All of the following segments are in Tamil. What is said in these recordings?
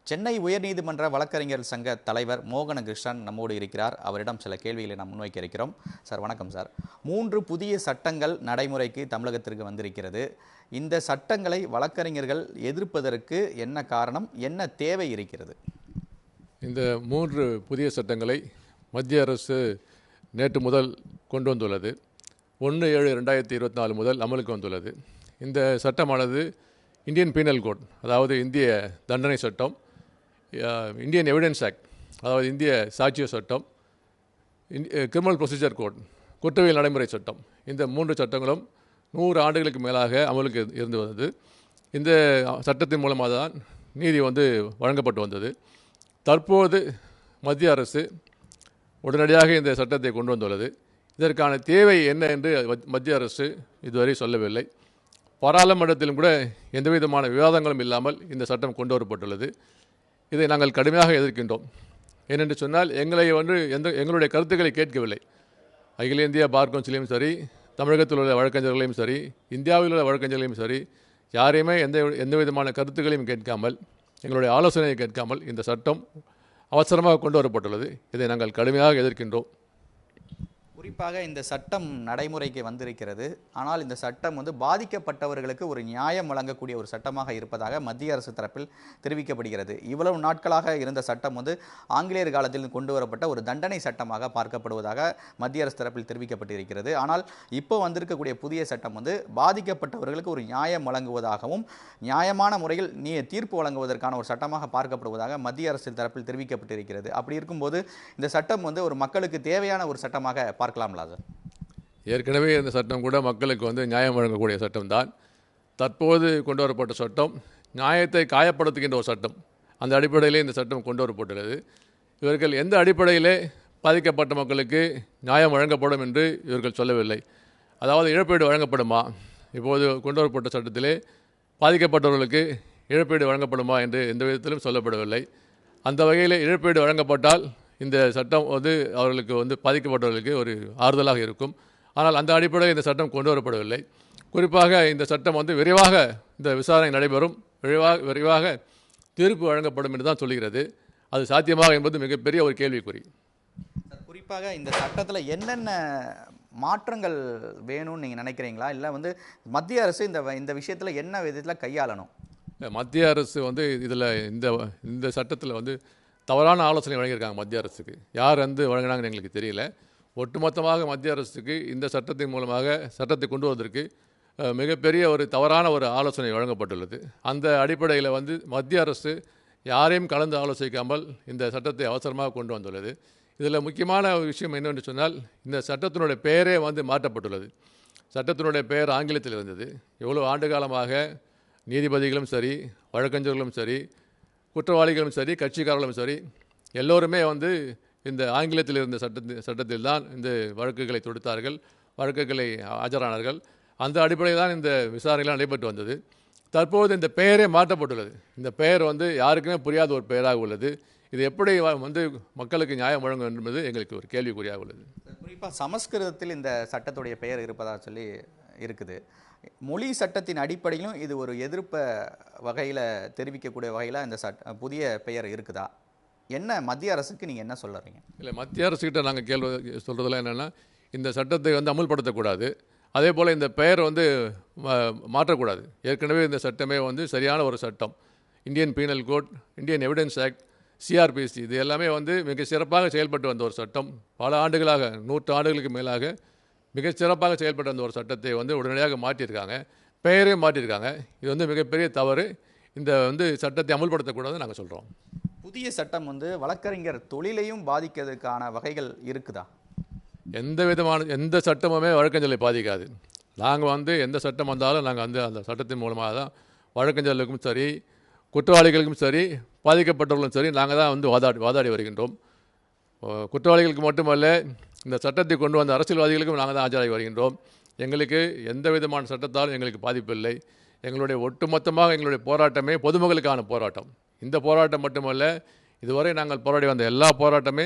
சென்னை உயர்நீதிமன்ற வழக்கறிஞர் சங்க தலைவர் மோகனகிருஷ்ணன் நம்மோடு இருக்கிறார். அவரிடம் சில கேள்விகளை நாம் முன்வைக்க இருக்கிறோம். சார் வணக்கம் சார். 3 புதிய சட்டங்கள் நடைமுறைக்கு தமிழகத்திற்கு வந்திருக்கிறது. இந்த சட்டங்களை வழக்கறிஞர்கள் எதிர்ப்பதற்கு என்ன காரணம், என்ன தேவை இருக்கிறது? இந்த 3 புதிய சட்டங்களை மத்திய அரசு நேற்று முதல் கொண்டு வந்துள்ளது. 1/7/2024 முதல் அமலுக்கு வந்துள்ளது. இந்த சட்டமானது இந்தியன் பீனல் கோட், அதாவது இந்திய தண்டனை சட்டம், இந்தியன் எவிடன்ஸ் ஆக்ட், அதாவது இந்திய சாட்சிய சட்டம், கிரிமினல் ப்ரொசீஜர் கோட், குற்றவியல் நடைமுறை சட்டம், இந்த 3 சட்டங்களும் 100 ஆண்டுகளுக்கு மேலாக அமலுக்கு இருந்து வந்தது. இந்த சட்டத்தின் மூலமாக தான் நீதி வழங்கப்பட்டு வந்தது. தற்போது மத்திய அரசு உடனடியாக இந்த சட்டத்தை கொண்டு வந்துள்ளது. இதற்கான தேவை என்ன என்று மத்திய அரசு இதுவரை சொல்லவில்லை. பாராளுமன்றத்திலும் கூட எந்தவிதமான விவாதங்களும் இல்லாமல் இந்த சட்டம் கொண்டு வரப்பட்டுள்ளது. இதை நாங்கள் கடுமையாக எதிர்க்கின்றோம். ஏனென்று சொன்னால் எங்களுடைய கருத்துக்களை கேட்கவில்லை. அகில இந்திய பார் கவுன்சிலையும் சரி, தமிழகத்தில் உள்ள வழக்கறிஞர்களையும் சரி, இந்தியாவில் உள்ள வழக்கறிஞர்களையும் சரி, யாரையுமே எந்த விதமான கருத்துக்களையும் கேட்காமல், எங்களுடைய ஆலோசனையை கேட்காமல் இந்த சட்டம் அவசரமாக கொண்டு வரப்பட்டுள்ளது. இதை நாங்கள் கடுமையாக எதிர்க்கின்றோம். குறிப்பாக இந்த சட்டம் நடைமுறைக்கு வந்திருக்கிறது. ஆனால் இந்த சட்டம் பாதிக்கப்பட்டவர்களுக்கு ஒரு நியாயம் வழங்கக்கூடிய ஒரு சட்டமாக இருப்பதாக மத்திய அரசு தரப்பில் தெரிவிக்கப்படுகிறது. இவ்வளவு நாட்களாக இருந்த சட்டம் ஆங்கிலேயர் காலத்தில் கொண்டு வரப்பட்ட ஒரு தண்டனை சட்டமாக பார்க்கப்படுவதாக மத்திய அரசு தரப்பில் தெரிவிக்கப்பட்டிருக்கிறது. ஆனால் இப்போ வந்திருக்கக்கூடிய புதிய சட்டம் பாதிக்கப்பட்டவர்களுக்கு ஒரு நியாயம் வழங்குவதாகவும் நியாயமான முறையில் தீர்ப்பு வழங்குவதற்கான ஒரு சட்டமாக பார்க்கப்படுவதாக மத்திய அரசு தரப்பில் தெரிவிக்கப்பட்டிருக்கிறது. அப்படி இருக்கும்போது இந்த சட்டம் ஒரு மக்களுக்கு தேவையான ஒரு சட்டமாக பார்க்கலாம்ல சார்? ஏற்கனவே இந்த சட்டம் கூட மக்களுக்கு நியாயம் வழங்கக்கூடிய சட்டம் தான். தற்போது கொண்டு வரப்பட்ட சட்டம் நியாயத்தை காயப்படுத்துகின்ற ஒரு சட்டம். அந்த அடிப்படையிலே இந்த சட்டம் கொண்டு வரப்பட்டுள்ளது. இவர்கள் எந்த அடிப்படையிலே பாதிக்கப்பட்ட மக்களுக்கு நியாயம் வழங்கப்படும் என்று இவர்கள் சொல்லவில்லை. அதாவது இழப்பீடு வழங்கப்படுமா, இப்போது கொண்டு வரப்பட்ட சட்டத்திலே பாதிக்கப்பட்டவர்களுக்கு இழப்பீடு வழங்கப்படுமா என்று எந்த விதத்திலும் சொல்லப்படவில்லை. அந்த வகையில் இழப்பீடு வழங்கப்பட்டால் இந்த சட்டம் அவர்களுக்கு பாதிக்கப்பட்டவர்களுக்கு ஒரு ஆறுதலாக இருக்கும். ஆனால் அந்த அடிப்படையில் இந்த சட்டம் கொண்டு வரப்படவில்லை. குறிப்பாக இந்த சட்டம் விரைவாக இந்த விசாரணை நடைபெறும், விரைவாக தீர்ப்பு வழங்கப்படும் என்று தான் சொல்கிறது. அது சாத்தியமாக என்பது மிகப்பெரிய ஒரு கேள்விக்குறி. குறிப்பாக இந்த சட்டத்தில் என்னென்ன மாற்றங்கள் வேணும்னு நீங்கள் நினைக்கிறீங்களா? இல்லை மத்திய அரசு இந்த விஷயத்தில் என்ன விதத்தில் கையாளணும்? மத்திய அரசு இதில் இந்த சட்டத்தில் தவறான ஆலோசனை வழங்கியிருக்காங்க மத்திய அரசுக்கு. யார் வழங்கினாங்கன்னு எங்களுக்கு தெரியல. ஒட்டுமொத்தமாக மத்திய அரசுக்கு இந்த சட்டத்தின் மூலமாக சட்டத்தை கொண்டு வருவதற்கு மிகப்பெரிய ஒரு தவறான ஒரு ஆலோசனை வழங்கப்பட்டுள்ளது. அந்த அடிப்படையில் மத்திய அரசு யாரையும் கலந்து ஆலோசிக்காமல் இந்த சட்டத்தை அவசரமாக கொண்டு வந்துள்ளது. இதில் முக்கியமான விஷயம் என்னவென்று சொன்னால், இந்த சட்டத்தினுடைய பெயரே மாற்றப்பட்டுள்ளது. சட்டத்தினுடைய பெயர் ஆங்கிலத்தில் இருந்தது. எவ்வளோ ஆண்டு காலமாக நீதிபதிகளும் சரி, வழக்கறிஞர்களும் சரி, குற்றவாளிகளும் சரி, கட்சிக்காரர்களும் சரி, எல்லோருமே இந்த ஆங்கிலத்தில் இருந்த சட்டத்தில் தான் இந்த வழக்குகளை தொடுத்தார்கள், வழக்குகளை ஆஜரானார்கள். அந்த அடிப்படையில் தான் இந்த விசாரணைகள் நடைபெற்று வந்தது. தற்போது இந்த பெயரே மாற்றப்பட்டுள்ளது. இந்த பெயர் யாருக்குமே புரியாத ஒரு பெயராக உள்ளது. இது எப்படி மக்களுக்கு நியாயம் வழங்கும் என்பது எங்களுக்கு ஒரு கேள்விக்குறியாக உள்ளது. குறிப்பாக சமஸ்கிருதத்தில் இந்த சட்டத்துடைய பெயர் இருப்பதாக சொல்லி இருக்குது. மொழி சட்டத்தின் அடிப்படையிலும் இது ஒரு எதிர்ப்ப வகையில் தெரிவிக்கக்கூடிய வகையில் இந்த புதிய பெயர் இருக்குதா? என்ன மத்திய அரசுக்கு நீங்கள் என்ன சொல்லுறீங்க? இல்லை, மத்திய அரசுக்கிட்ட நாங்கள் கேள்வி சொல்கிறதெல்லாம் என்னென்னா, இந்த சட்டத்தை அமுல்படுத்தக்கூடாது, அதே போல் இந்த பெயர் மாற்றக்கூடாது. ஏற்கனவே இந்த சட்டமே சரியான ஒரு சட்டம். Indian Penal Code, Indian Evidence Act, CrPC, இது எல்லாமே மிக சிறப்பாக செயல்பட்டு வந்த ஒரு சட்டம். பல ஆண்டுகளாக, 100 ஆண்டுகளுக்கு மேலாக மிக சிறப்பாக செயல்பட்டு வந்த ஒரு சட்டத்தை உடனடியாக மாற்றியிருக்காங்க, பெயரையும் மாற்றியிருக்காங்க. இது மிகப்பெரிய தவறு. இந்த சட்டத்தை அமுல்படுத்தக்கூடாதுன்னு நாங்கள் சொல்கிறோம். புதிய சட்டம் வழக்கறிஞர் தொழிலையும் பாதிக்கிறதுக்கான வகைகள் இருக்குதா? எந்த சட்டமுமே வழக்கறிஞர்களை பாதிக்காது. நாங்கள் எந்த சட்டம் வந்தாலும் நாங்கள் அந்த சட்டத்தின் மூலமாக தான் வழக்கறிஞர்களுக்கும் சரி, குற்றவாளிகளுக்கும் சரி, பாதிக்கப்பட்டவர்களும் சரி, நாங்கள் தான் வாதாடி வருகின்றோம். குற்றவாளிகளுக்கு மட்டுமல்ல, இந்த சட்டத்தை கொண்டு வந்த அரசியல்வாதிகளுக்கும் நாங்கள் தான் ஆஜராகி வருகின்றோம். எங்களுக்கு எந்த விதமான சட்டத்தாலும் எங்களுக்கு பாதிப்பில்லை. எங்களுடைய ஒட்டுமொத்தமாக எங்களுடைய போராட்டமே பொதுமக்களுக்கான போராட்டம். இந்த போராட்டம் மட்டுமல்ல, இதுவரை நாங்கள் போராடி வந்த எல்லா போராட்டமே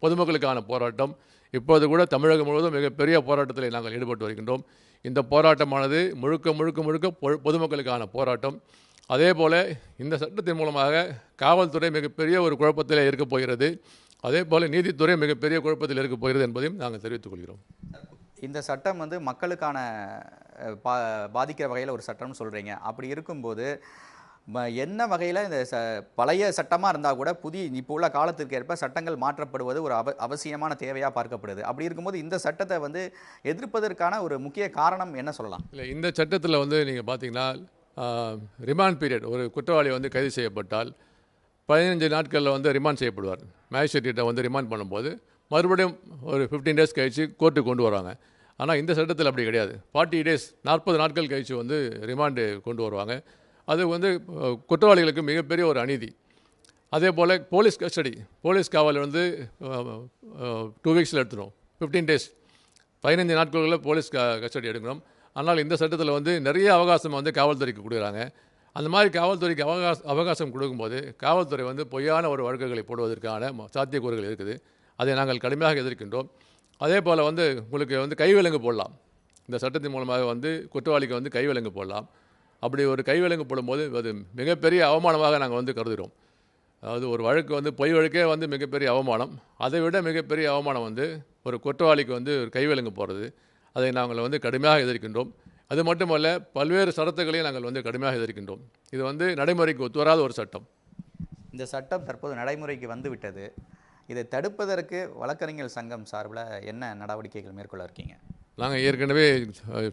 பொதுமக்களுக்கான போராட்டம். இப்போது கூட தமிழகம் முழுவதும் மிகப்பெரிய போராட்டத்தில் நாங்கள் ஈடுபட்டு வருகின்றோம். இந்த போராட்டமானது முழுக்க முழுக்க முழுக்க பொதுமக்களுக்கான போராட்டம். அதே போல் இந்த சட்டத்தின் மூலமாக காவல்துறை மிகப்பெரிய ஒரு குழப்பத்தில் இருக்கப் போகிறது. அதே போல் நீதித்துறை மிகப்பெரிய குழப்பத்தில் இருக்கப் போகிறது என்பதையும் நாங்கள் தெரிவித்துக் கொள்கிறோம். இந்த சட்டம் வந்து மக்களுக்கான பாதிக்கிற வகையில் ஒரு சட்டம்னு சொல்கிறீங்க. அப்படி இருக்கும்போது என்ன வகையில் இந்த பழைய சட்டமாக இருந்தால் கூட இப்போ உள்ள காலத்திற்கு ஏற்ப சட்டங்கள் மாற்றப்படுவது ஒரு அவசியமான தேவையாக பார்க்கப்படுது. அப்படி இருக்கும்போது இந்த சட்டத்தை வந்து எதிர்ப்பதற்கான ஒரு முக்கிய காரணம் என்ன சொல்லலாம்? இல்லை, இந்த சட்டத்தில் வந்து நீங்கள் பார்த்தீங்கன்னா ரிமாண்ட் பீரியட், ஒரு குற்றவாளி வந்து கைது செய்யப்பட்டால் 15 நாட்களில் வந்து ரிமாண்ட் செய்யப்படுவார். மேஜிஸ்ட்ரேட்டை வந்து ரிமாண்ட் பண்ணும்போது மறுபடியும் ஒரு 15 டேஸ் கழித்து கோர்ட்டுக்கு கொண்டு வராங்க. ஆனால் இந்த சட்டத்தில் அப்படி கிடையாது. 40 டேஸ், 40 நாட்கள் கழித்து வந்து ரிமாண்டு கொண்டு வருவாங்க. அது வந்து குற்றவாளிகளுக்கு மிகப்பெரிய ஒரு அநீதி. அதே போல் போலீஸ் கஸ்டடி, போலீஸ் காவல் வந்து 2 வீக்ஸில் எடுத்துடும். 15 டேஸ், 15 நாட்களுக்குள்ள போலீஸ் கஸ்டடி எடுக்கணும். ஆனால் இந்த சட்டத்தில் வந்து நிறைய அவகாசம் வந்து காவல்துறைக்கு கொடுக்குறாங்க. அந்த மாதிரி காவல்துறைக்கு அவகாசம் கொடுக்கும்போது காவல்துறை வந்து பொய்யான ஒரு வழக்குகளை போடுவதற்கான சாத்தியக்கூறுகள் இருக்குது. அதை நாங்கள் கடுமையாக எதிர்க்கின்றோம். அதே போல் வந்து உங்களுக்கு வந்து கைவிலங்கு போடலாம். இந்த சட்டத்தின் மூலமாக வந்து குற்றவாளிக்கு வந்து கைவிலங்கு போடலாம். அப்படி ஒரு கைவிலங்கு போடும்போது அது மிகப்பெரிய அவமானமாக நாங்கள் வந்து கருதுகிறோம். அதாவது ஒரு வழக்கு வந்து பொய் வழக்கே வந்து மிகப்பெரிய அவமானம். அதை விட மிகப்பெரிய அவமானம் வந்து ஒரு குற்றவாளிக்கு வந்து ஒரு கைவிலங்கு போடுறது. அதை நாங்கள் வந்து கடுமையாக எதிர்க்கின்றோம். அது மட்டுமல்ல, பல்வேறு சட்டங்களையும் நாங்கள் வந்து கடுமையாக எதிர்க்கின்றோம். இது வந்து நடைமுறைக்கு ஒத்துவராத ஒரு சட்டம். இந்த சட்டம் தற்போது நடைமுறைக்கு வந்து விட்டது. இதை தடுப்பதற்கு வழக்கறிஞர் சங்கம் சார்பில் என்ன நடவடிக்கைகள் மேற்கொள்ள இருக்கீங்க? நாங்கள் ஏற்கனவே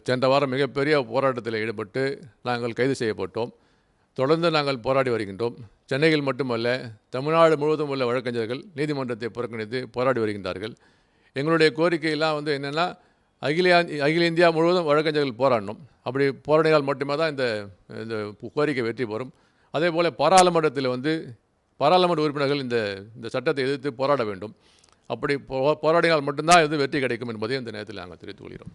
சென்ற வாரம் மிகப்பெரிய போராட்டத்தில் ஈடுபட்டு நாங்கள் கைது செய்யப்பட்டோம். தொடர்ந்து நாங்கள் போராடி வருகின்றோம். சென்னையில் மட்டுமல்ல, தமிழ்நாடு முழுவதும் உள்ள வழக்கறிஞர்கள் நீதிமன்றத்தை புறக்கணித்து போராடி வருகின்றார்கள். எங்களுடைய கோரிக்கையெல்லாம் வந்து என்னென்னா, அகில இந்தியா முழுவதும் வழக்கறிஞர்கள் போராடணும். அப்படி போராடினால் மட்டுமே தான் இந்த கோரிக்கை வெற்றி பெறும். அதே போல் பாராளுமன்றத்தில் வந்து பாராளுமன்ற உறுப்பினர்கள் இந்த சட்டத்தை எதிர்த்து போராட வேண்டும். அப்படி போராடினால் மட்டும்தான் இது வெற்றி கிடைக்கும் என்பதை இந்த நேரத்தில் நாங்கள் தெரிவித்துக் கொள்கிறோம்.